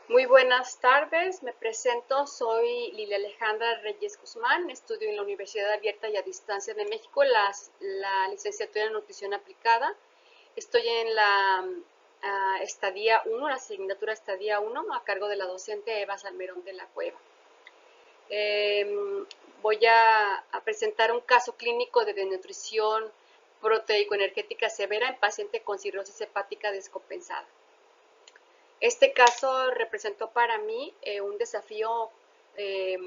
Muy buenas tardes, me presento, soy Lilia Alejandra Reyes Guzmán, estudio en la Universidad Abierta y a Distancia de México la licenciatura en Nutrición Aplicada. Estoy en la estadía 1, la asignatura estadía 1, a cargo de la docente Eva Salmerón de la Cueva. Eh, Voy a presentar un caso clínico de desnutrición proteico-energética severa en paciente con cirrosis hepática descompensada. Este caso representó para mí un desafío eh,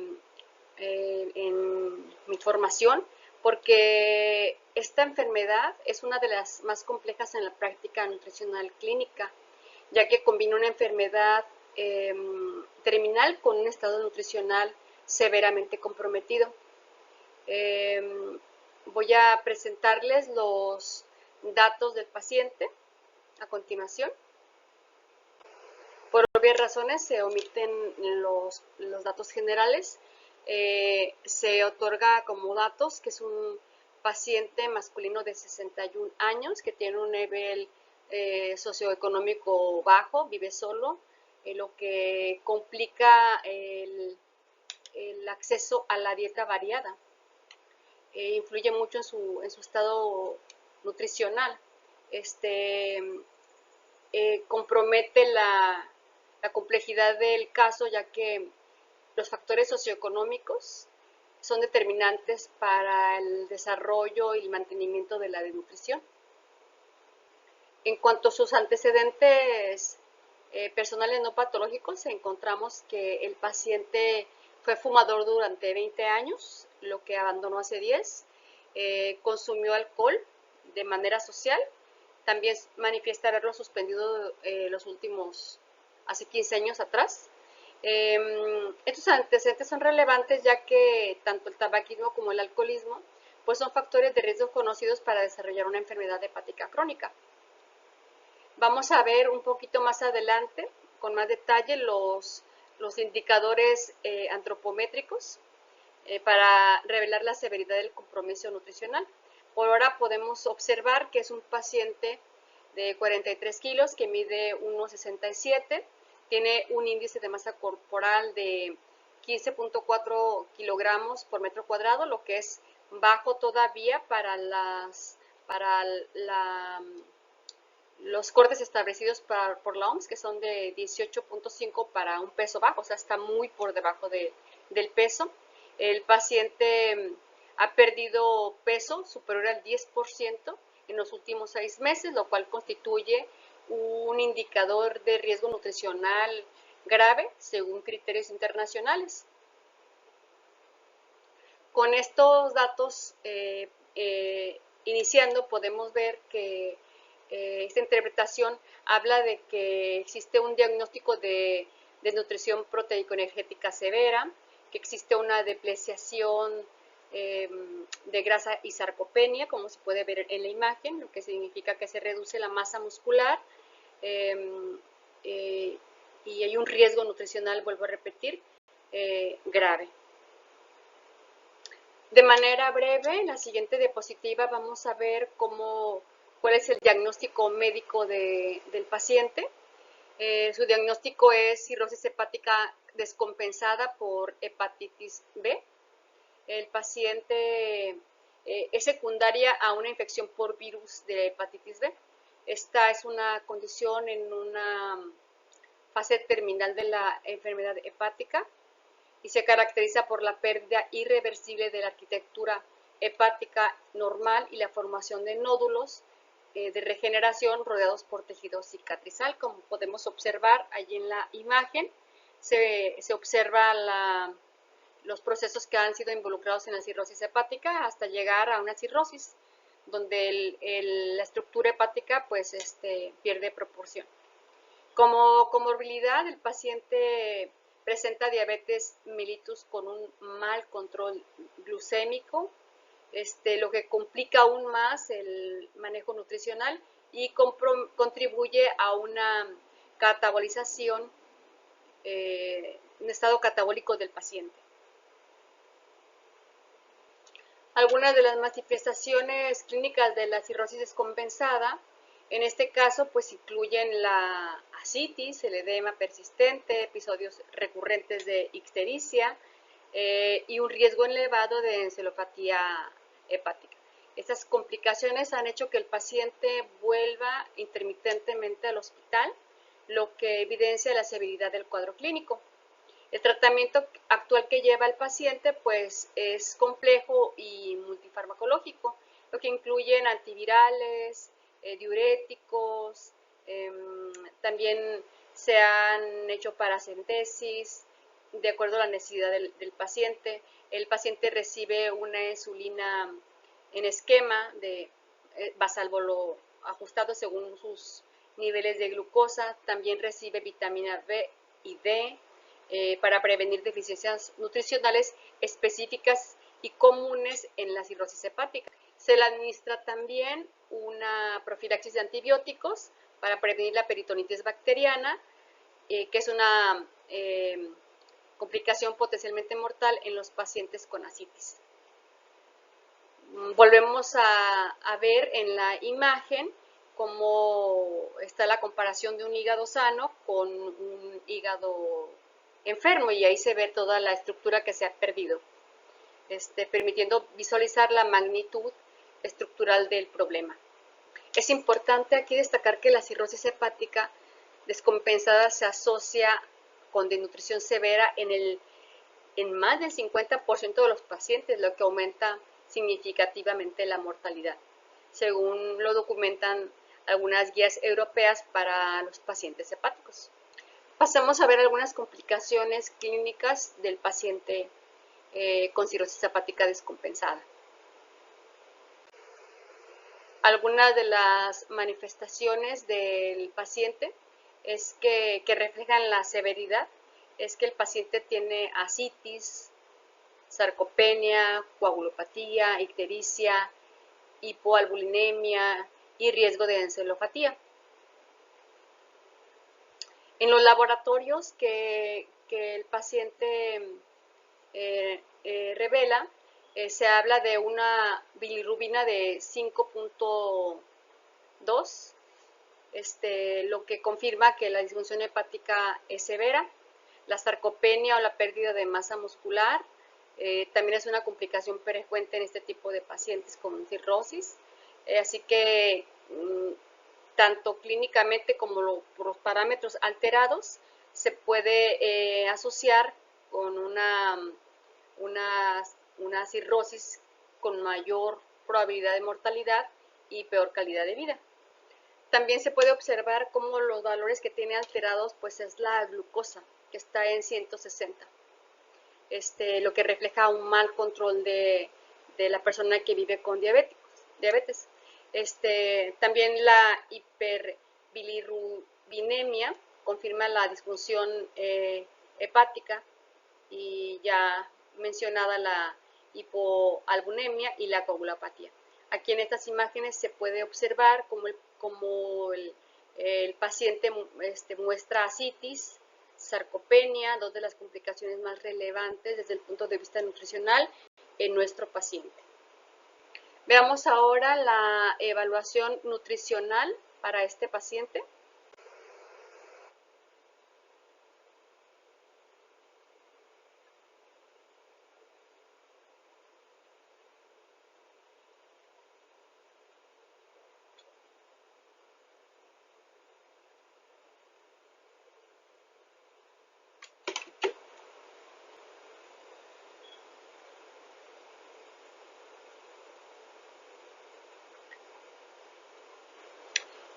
en mi formación porque esta enfermedad es una de las más complejas en la práctica nutricional clínica, ya que combina una enfermedad eh, terminal con un estado nutricional severamente comprometido. Eh, Voy a presentarles los datos del paciente a continuación. Por obvias razones se omiten los datos generales. Se otorga como datos que es un paciente masculino de 61 años que tiene un nivel socioeconómico bajo, vive solo, lo que complica el acceso a la dieta variada. Influye mucho en su estado nutricional. Este, compromete la complejidad del caso, ya que los factores socioeconómicos son determinantes para el desarrollo y el mantenimiento de la desnutrición. En cuanto a sus antecedentes personales no patológicos, encontramos que el paciente fue fumador durante 20 años, lo que abandonó hace 10, consumió alcohol de manera social, también manifiesta haberlo suspendido los últimos, hace 15 años atrás. Estos antecedentes son relevantes ya que tanto el tabaquismo como el alcoholismo pues son factores de riesgo conocidos para desarrollar una enfermedad hepática crónica. Vamos a ver un poquito más adelante, con más detalle, los indicadores antropométricos para revelar la severidad del compromiso nutricional. Por ahora podemos observar que es un paciente de 43 kilos que mide 1,67, tiene un índice de masa corporal de 15.4 kilogramos por metro cuadrado, lo que es bajo todavía para los cortes establecidos por la OMS, que son de 18.5 para un peso bajo, o sea, está muy por debajo del peso. El paciente ha perdido peso superior al 10% en los últimos 6 meses, lo cual constituye un indicador de riesgo nutricional grave según criterios internacionales. Con estos datos iniciando, podemos ver que esta interpretación habla de que existe un diagnóstico de desnutrición proteico-energética severa, que existe una depreciación de grasa y sarcopenia, como se puede ver en la imagen, lo que significa que se reduce la masa muscular eh, y hay un riesgo nutricional, vuelvo a repetir, grave. De manera breve, en la siguiente diapositiva vamos a ver cuál es el diagnóstico médico del paciente. Su diagnóstico es cirrosis hepática descompensada por hepatitis B. El paciente es secundaria a una infección por virus de hepatitis B. Esta es una condición en una fase terminal de la enfermedad hepática y se caracteriza por la pérdida irreversible de la arquitectura hepática normal y la formación de nódulos de regeneración rodeados por tejido cicatrizal. Como podemos observar allí en la imagen, se observa los procesos que han sido involucrados en la cirrosis hepática hasta llegar a una cirrosis, donde la estructura hepática pues, pierde proporción. Como comorbilidad, el paciente presenta diabetes mellitus con un mal control glucémico, lo que complica aún más el manejo nutricional y contribuye a una catabolización, un estado catabólico del paciente. Algunas de las manifestaciones clínicas de la cirrosis descompensada En este caso, pues incluyen la ascitis, el edema persistente, episodios recurrentes de ictericia y un riesgo elevado de encefalopatía hepática. Estas complicaciones han hecho que el paciente vuelva intermitentemente al hospital, lo que evidencia la severidad del cuadro clínico. El tratamiento actual que lleva el paciente pues es complejo y multifarmacológico, lo que incluyen antivirales, diuréticos, también se han hecho paracentesis de acuerdo a la necesidad del paciente. El paciente recibe una insulina en esquema de basálvolo ajustado según sus niveles de glucosa. También recibe vitamina B y D para prevenir deficiencias nutricionales específicas y comunes en la cirrosis hepática. Se le administra también una profilaxis de antibióticos para prevenir la peritonitis bacteriana, que es una complicación potencialmente mortal en los pacientes con ascitis. Volvemos a ver en la imagen cómo está la comparación de un hígado sano con un hígado enfermo, y ahí se ve toda la estructura que se ha perdido, permitiendo visualizar la magnitud estructural del problema. Es importante aquí destacar que la cirrosis hepática descompensada se asocia con desnutrición severa en más del 50% de los pacientes, lo que aumenta significativamente la mortalidad, según lo documentan algunas guías europeas para los pacientes hepáticos. Pasamos a ver algunas complicaciones clínicas del paciente con cirrosis hepática descompensada. Algunas de las manifestaciones del paciente que reflejan la severidad es que el paciente tiene ascitis, sarcopenia, coagulopatía, ictericia, hipoalbuminemia y riesgo de encefalopatía. En los laboratorios que el paciente revela, se habla de una bilirrubina de 5.2, lo que confirma que la disfunción hepática es severa. La sarcopenia o la pérdida de masa muscular también es una complicación frecuente en este tipo de pacientes con cirrosis, así que tanto clínicamente como por los parámetros alterados se puede asociar con una cirrosis con mayor probabilidad de mortalidad y peor calidad de vida. También se puede observar cómo los valores que tiene alterados pues es la glucosa, que está en 160, lo que refleja un mal control de la persona que vive con diabetes. También la hiperbilirrubinemia confirma la disfunción hepática, y ya mencionada la hipoalbuminemia y la coagulopatía. Aquí en estas imágenes se puede observar cómo el paciente muestra ascitis, sarcopenia, dos de las complicaciones más relevantes desde el punto de vista nutricional en nuestro paciente. Veamos ahora la evaluación nutricional para este paciente.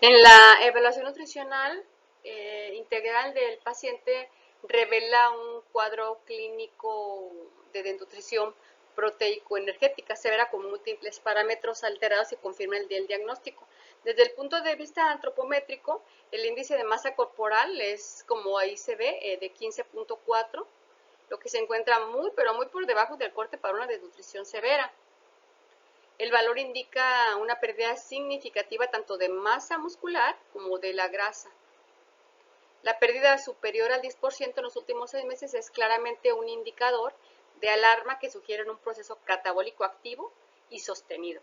En la evaluación nutricional integral del paciente revela un cuadro clínico de desnutrición proteico-energética severa con múltiples parámetros alterados y confirma el diagnóstico. Desde el punto de vista antropométrico, el índice de masa corporal es, como ahí se ve, de 15.4, lo que se encuentra pero muy por debajo del corte para una desnutrición severa. El valor indica una pérdida significativa tanto de masa muscular como de la grasa. La pérdida superior al 10% en los últimos 6 meses es claramente un indicador de alarma que sugiere un proceso catabólico activo y sostenido.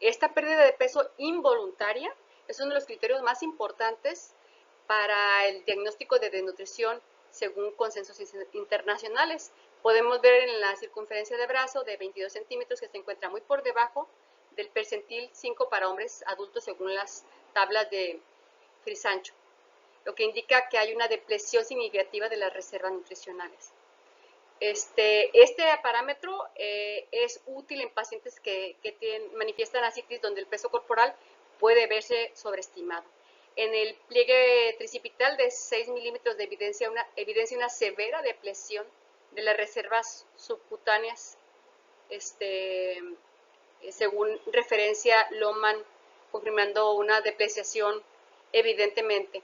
Esta pérdida de peso involuntaria Es uno de los criterios más importantes para el diagnóstico de desnutrición según consensos internacionales. Podemos ver en la circunferencia de brazo de 22 centímetros que se encuentra muy por debajo del percentil 5 para hombres adultos según las tablas de Frisancho, lo que indica que hay una depleción significativa de las reservas nutricionales. Este parámetro es útil en pacientes que manifiestan ascitis donde el peso corporal puede verse sobreestimado. En el pliegue tricipital de 6 milímetros de evidencia una severa depleción de las reservas subcutáneas, según referencia Lohmann, confirmando una depreciación evidentemente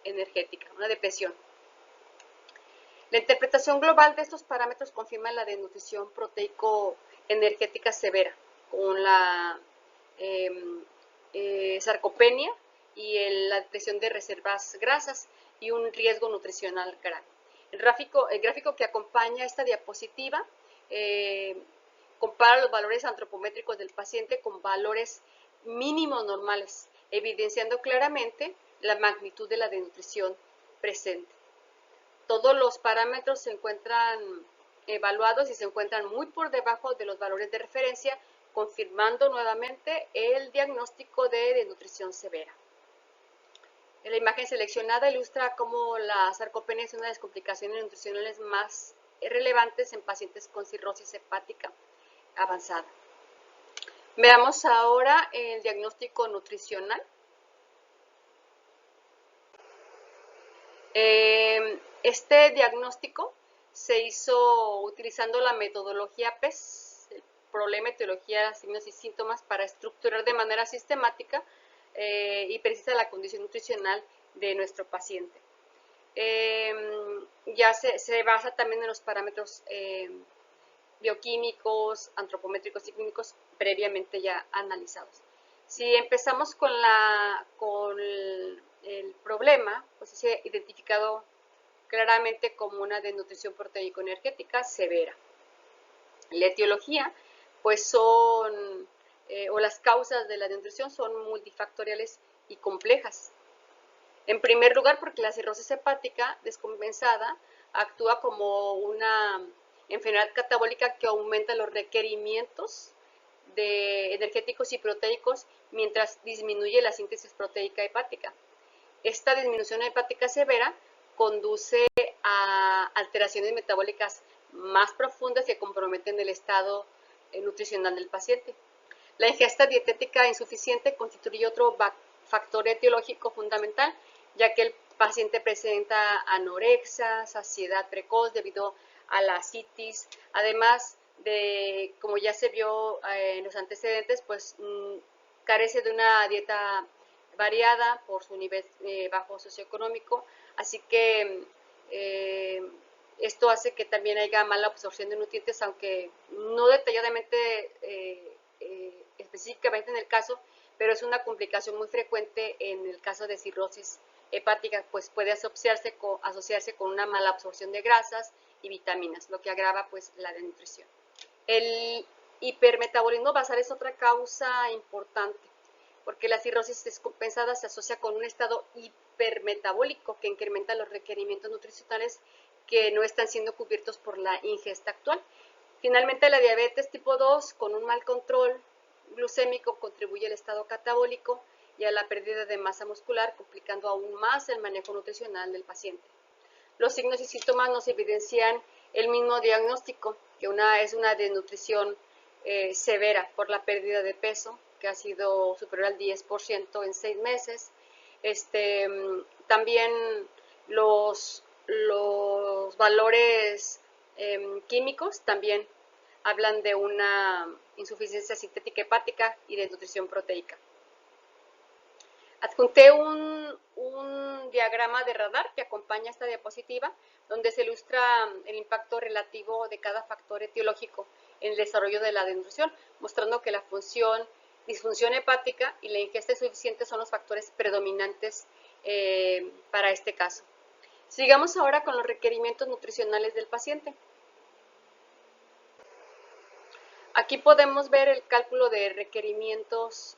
energética, una depresión. La interpretación global de estos parámetros confirma la desnutrición proteico-energética severa, con la sarcopenia y la depresión de reservas grasas y un riesgo nutricional grave. El gráfico que acompaña esta diapositiva compara los valores antropométricos del paciente con valores mínimos normales, evidenciando claramente la magnitud de la desnutrición presente. Todos los parámetros se encuentran evaluados y se encuentran muy por debajo de los valores de referencia, confirmando nuevamente el diagnóstico de desnutrición severa. La imagen seleccionada ilustra cómo la sarcopenia es una de las complicaciones nutricionales más relevantes en pacientes con cirrosis hepática avanzada. Veamos ahora el diagnóstico nutricional. Este diagnóstico se hizo utilizando la metodología PES, el problema, etiología, signos y síntomas, para estructurar de manera sistemática y precisa la condición nutricional de nuestro paciente. Ya se basa también en los parámetros bioquímicos, antropométricos y clínicos previamente ya analizados. Si empezamos con el problema, pues es identificado claramente como una desnutrición proteico-energética severa. La etiología, pues o las causas de la desnutrición son multifactoriales y complejas. En primer lugar, porque la cirrosis hepática descompensada actúa como una enfermedad catabólica que aumenta los requerimientos energéticos y proteicos mientras disminuye la síntesis proteica hepática. Esta disminución hepática severa conduce a alteraciones metabólicas más profundas que comprometen el estado nutricional del paciente. La ingesta dietética insuficiente constituye otro factor etiológico fundamental, ya que el paciente presenta anorexia, saciedad precoz debido a la ascitis, además de, como ya se vio en los antecedentes, pues carece de una dieta variada por su nivel bajo socioeconómico, así que esto hace que también haya mala absorción de nutrientes, aunque no detalladamente específicamente en el caso, pero es una complicación muy frecuente en el caso de cirrosis hepática, pues puede asociarse con una mala absorción de grasas y vitaminas, lo que agrava pues la desnutrición. El hipermetabolismo basal es otra causa importante, porque la cirrosis descompensada se asocia con un estado hipermetabólico que incrementa los requerimientos nutricionales que no están siendo cubiertos por la ingesta actual. Finalmente, la diabetes tipo 2, con un mal control glucémico, contribuye al estado catabólico y a la pérdida de masa muscular, complicando aún más el manejo nutricional del paciente. Los signos y síntomas nos evidencian el mismo diagnóstico, que es una desnutrición severa por la pérdida de peso, que ha sido superior al 10% en 6 meses. También los valores químicos también hablan de una insuficiencia sintética hepática y de nutrición proteica. Adjunté un diagrama de radar que acompaña esta diapositiva, donde se ilustra el impacto relativo de cada factor etiológico en el desarrollo de la desnutrición, mostrando que la disfunción hepática y la ingesta insuficiente son los factores predominantes para este caso. Sigamos ahora con los requerimientos nutricionales del paciente. Aquí podemos ver el cálculo de requerimientos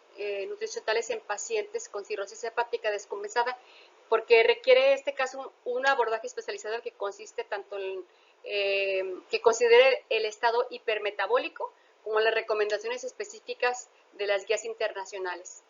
nutricionales en pacientes con cirrosis hepática descompensada, porque requiere en este caso un abordaje especializado que consiste tanto en que considere el estado hipermetabólico como las recomendaciones específicas de las guías internacionales.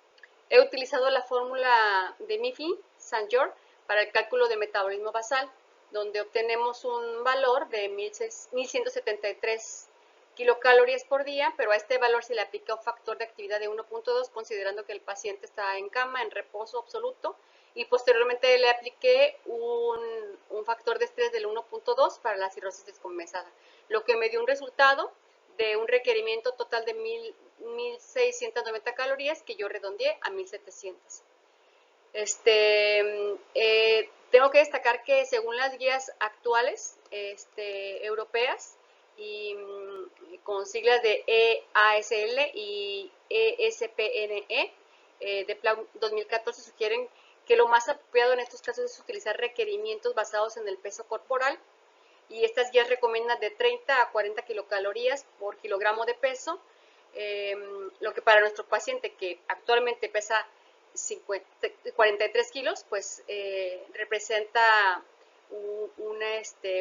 He utilizado la fórmula de Mifflin-St. Jean para el cálculo de metabolismo basal, donde obtenemos un valor de 1173 kilocalorías por día, pero a este valor se le aplica un factor de actividad de 1.2, considerando que el paciente está en cama, en reposo absoluto, y posteriormente le apliqué un factor de estrés del 1.2 para la cirrosis descompensada, lo que me dio un resultado de un requerimiento total de 1.690 calorías, que yo redondeé a 1.700. Tengo que destacar que según las guías actuales europeas y con siglas de EASL y ESPNE de Plan 2014 sugieren que lo más apropiado en estos casos es utilizar requerimientos basados en el peso corporal, y estas guías recomiendan de 30 a 40 kilocalorías por kilogramo de peso, lo que para nuestro paciente que actualmente pesa 43 kilos, pues representa un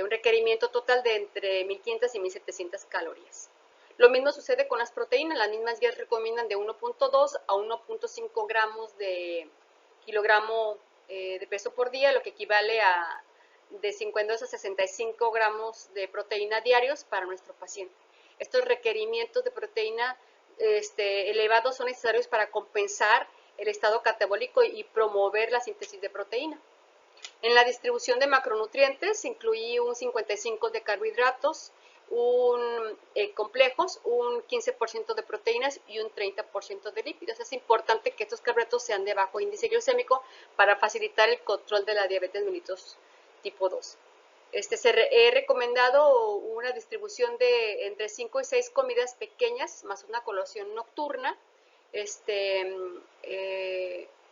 requerimiento total de entre 1.500 y 1.700 calorías. Lo mismo sucede con las proteínas. Las mismas guías recomiendan de 1.2 a 1.5 gramos de kilogramo de peso por día, lo que equivale a de 52 a 65 gramos de proteína diarios para nuestro paciente. Estos requerimientos de proteína elevados son necesarios para compensar el estado catabólico y promover la síntesis de proteína. En la distribución de macronutrientes incluí un 55% de carbohidratos, complejos, un 15% de proteínas y un 30% de lípidos. Es importante que estos carbohidratos sean de bajo índice glucémico para facilitar el control de la diabetes mellitus tipo 2. He recomendado una distribución de entre 5 y 6 comidas pequeñas más una colación nocturna,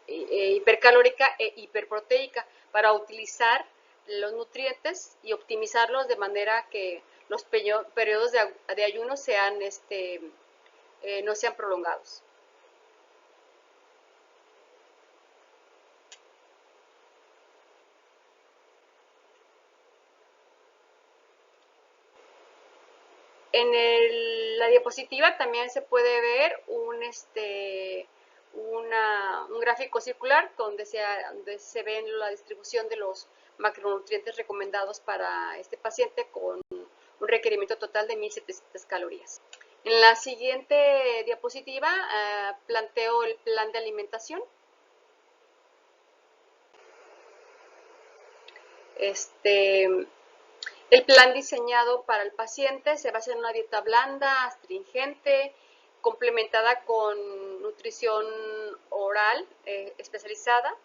hipercalórica e hiperproteica, para utilizar los nutrientes y optimizarlos de manera que los periodos de ayuno sean, no sean prolongados. En la diapositiva también se puede ver un gráfico circular donde se ve la distribución de los macronutrientes recomendados para este paciente con un requerimiento total de 1.700 calorías. En la siguiente diapositiva planteo el plan de alimentación. El plan diseñado para el paciente se basa en una dieta blanda, astringente, complementada con nutrición oral especializada,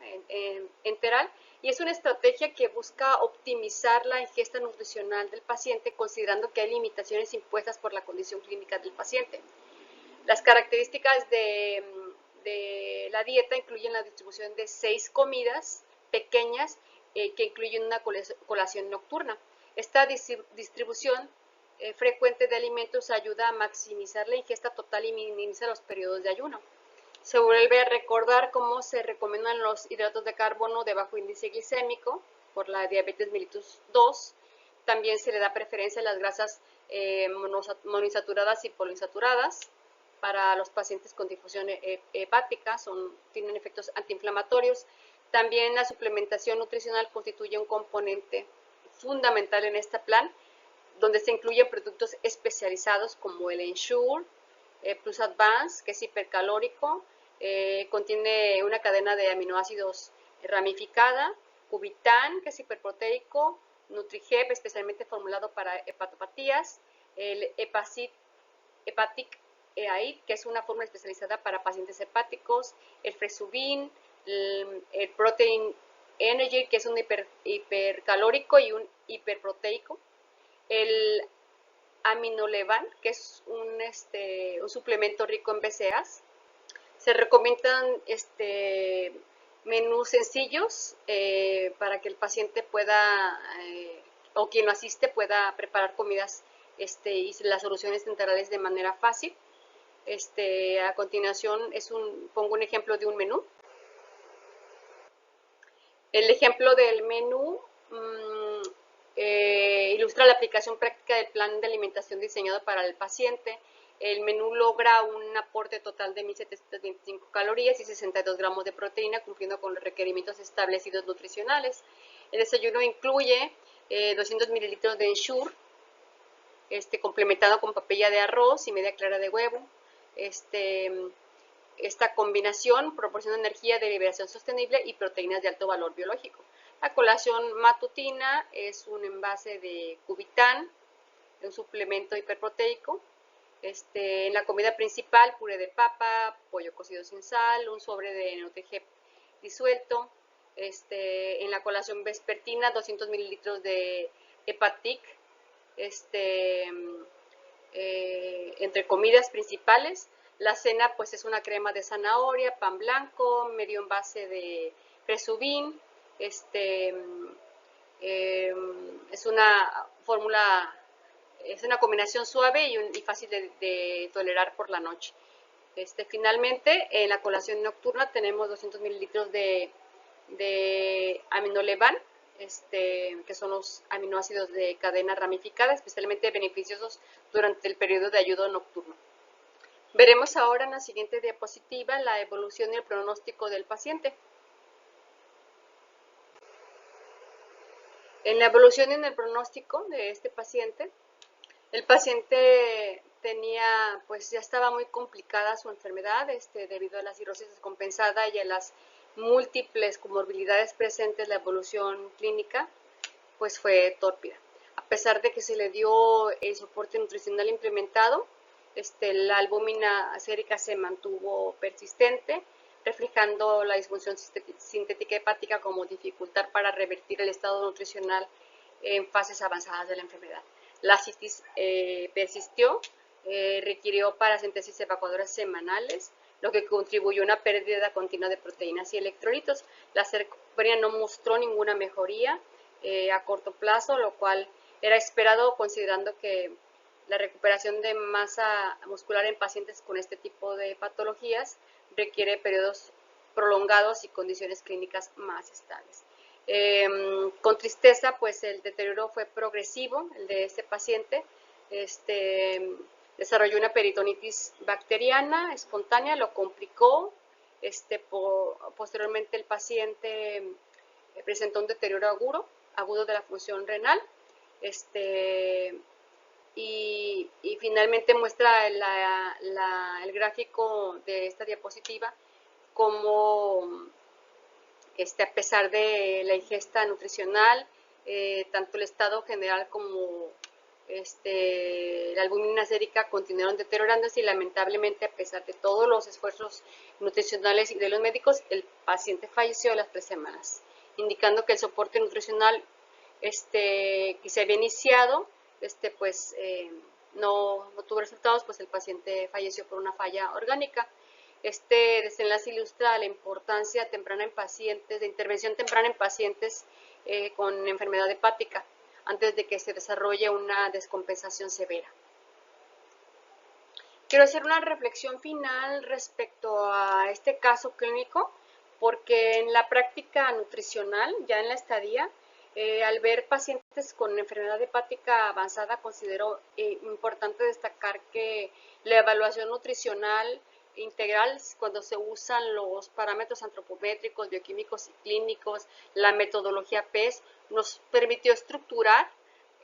enteral, y es una estrategia que busca optimizar la ingesta nutricional del paciente, considerando que hay limitaciones impuestas por la condición clínica del paciente. Las características de la dieta incluyen la distribución de 6 comidas pequeñas que incluyen una colación nocturna. Esta distribución frecuente de alimentos ayuda a maximizar la ingesta total y minimiza los periodos de ayuno. Se vuelve a recordar cómo se recomiendan los hidratos de carbono de bajo índice glicémico por la diabetes mellitus 2. También se le da preferencia a las grasas monoinsaturadas y poliinsaturadas para los pacientes con difusión hepática, tienen efectos antiinflamatorios. También la suplementación nutricional constituye un componente fundamental en este plan, donde se incluyen productos especializados como el Ensure Plus Advance, que es hipercalórico, contiene una cadena de aminoácidos ramificada, Cubitan, que es hiperproteico, NutriHep, especialmente formulado para hepatopatías, el Hepatic EAID, que es una fórmula especializada para pacientes hepáticos, el Fresubin, el Protein Energy, que es un hipercalórico y un hiperproteico, el Aminolevan, que es un suplemento rico en BCAAs. Se recomiendan menús sencillos para que el paciente pueda, o quien lo asiste, pueda preparar comidas y las soluciones integrales de manera fácil. A continuación pongo un ejemplo de un menú. El ejemplo del menú ilustra la aplicación práctica del plan de alimentación diseñado para el paciente. El menú logra un aporte total de 1.725 calorías y 62 gramos de proteína, cumpliendo con los requerimientos establecidos nutricionales. El desayuno incluye 200 mililitros de Ensure, complementado con papilla de arroz y media clara de huevo. Esta combinación proporciona energía de liberación sostenible y proteínas de alto valor biológico. La colación matutina es un envase de Cubitán, un suplemento hiperproteico. En la comida principal, puré de papa, pollo cocido sin sal, un sobre de Nutrigep disuelto. En la colación vespertina, 200 mililitros de Hepatic, entre comidas principales. La cena pues es una crema de zanahoria, pan blanco, medio envase de Resubin. Es una fórmula, es una combinación suave y fácil de tolerar por la noche. Finalmente, en la colación nocturna tenemos 200 mililitros de aminolevan, que son los aminoácidos de cadena ramificada, especialmente beneficiosos durante el periodo de ayuno nocturno. Veremos ahora en la siguiente diapositiva la evolución y el pronóstico del paciente. En la evolución y en el pronóstico de este paciente, el paciente tenía, pues ya estaba muy complicada su enfermedad, debido a la cirrosis descompensada y a las múltiples comorbilidades presentes. La evolución clínica pues fue tórpida. A pesar de que se le dio el soporte nutricional implementado, la albúmina sérica se mantuvo persistente, reflejando la disfunción sintética hepática como dificultad para revertir el estado nutricional en fases avanzadas de la enfermedad. La citis persistió, requirió paracentesis evacuadoras semanales, lo que contribuyó a una pérdida continua de proteínas y electrolitos. La sarcopenia no mostró ninguna mejoría a corto plazo, lo cual era esperado considerando que la recuperación de masa muscular en pacientes con este tipo de patologías requiere periodos prolongados y condiciones clínicas más estables. Con tristeza, pues el deterioro fue progresivo, el de este paciente. Desarrolló una peritonitis bacteriana espontánea, lo complicó. Posteriormente el paciente presentó un deterioro agudo de la función renal. Y finalmente muestra el gráfico de esta diapositiva como a pesar de la ingesta nutricional, tanto el estado general como la albúmina sérica continuaron deteriorándose y lamentablemente, a pesar de todos los esfuerzos nutricionales y de los médicos, el paciente falleció a las 3 semanas, indicando que el soporte nutricional que se había iniciado pues no tuvo resultados, pues el paciente falleció por una falla orgánica. Este desenlace ilustra la importancia temprana en pacientes, de intervención temprana en pacientes con enfermedad hepática, antes de que se desarrolle una descompensación severa. Quiero hacer una reflexión final respecto a este caso clínico, porque en la práctica nutricional, ya en la estadía, al ver pacientes con enfermedad hepática avanzada, considero importante destacar que la evaluación nutricional integral, cuando se usan los parámetros antropométricos, bioquímicos y clínicos, la metodología PES, nos permitió estructurar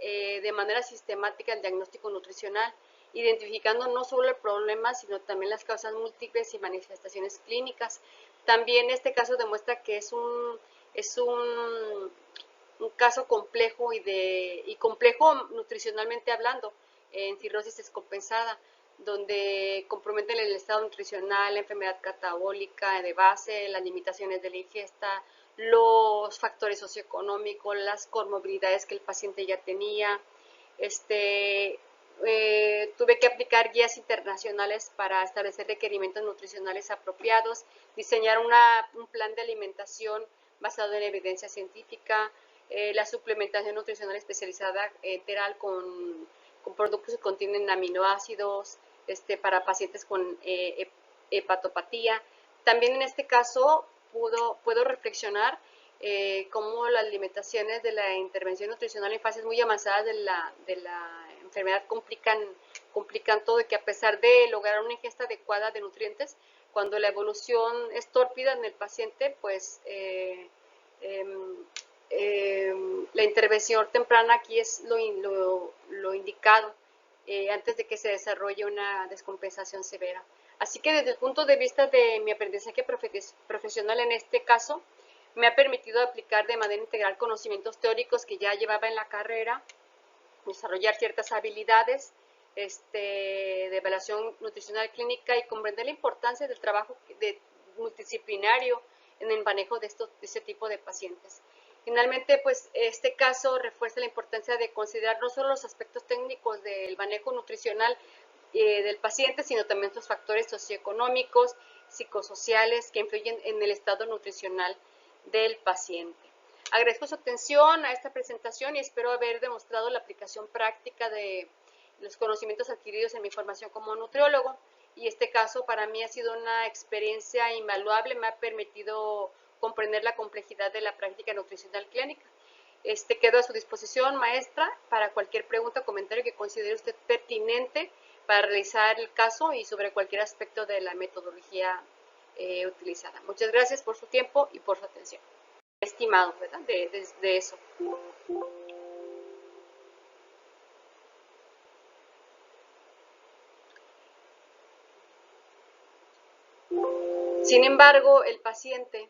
de manera sistemática el diagnóstico nutricional, identificando no solo el problema, sino también las causas múltiples y manifestaciones clínicas. También este caso demuestra que es un caso complejo y complejo nutricionalmente hablando, en cirrosis descompensada, donde comprometen el estado nutricional, la enfermedad catabólica de base, las limitaciones de la ingesta, los factores socioeconómicos, las comorbilidades que el paciente ya tenía. Tuve que aplicar guías internacionales para establecer requerimientos nutricionales apropiados, diseñar un plan de alimentación basado en evidencia científica, la suplementación nutricional especializada enteral con productos que contienen aminoácidos, para pacientes con hepatopatía. También en este caso puedo reflexionar cómo las limitaciones de la intervención nutricional en fases muy avanzadas de la enfermedad complican todo, y que a pesar de lograr una ingesta adecuada de nutrientes, cuando la evolución es tórpida en el paciente, pues la intervención temprana aquí es lo indicado antes de que se desarrolle una descompensación severa. Así que desde el punto de vista de mi aprendizaje profesional en este caso, me ha permitido aplicar de manera integral conocimientos teóricos que ya llevaba en la carrera, desarrollar ciertas habilidades de evaluación nutricional clínica y comprender la importancia del trabajo multidisciplinario en el manejo de este tipo de pacientes. Finalmente, pues este caso refuerza la importancia de considerar no solo los aspectos técnicos del manejo nutricional del paciente, sino también sus factores socioeconómicos, psicosociales que influyen en el estado nutricional del paciente. Agradezco su atención a esta presentación y espero haber demostrado la aplicación práctica de los conocimientos adquiridos en mi formación como nutriólogo. Y este caso para mí ha sido una experiencia invaluable, me ha permitido comprender la complejidad de la práctica nutricional clínica. Quedo a su disposición, maestra, para cualquier pregunta o comentario que considere usted pertinente para realizar el caso y sobre cualquier aspecto de la metodología utilizada. Muchas gracias por su tiempo y por su atención. Estimado, ¿verdad? De eso. Sin embargo, el paciente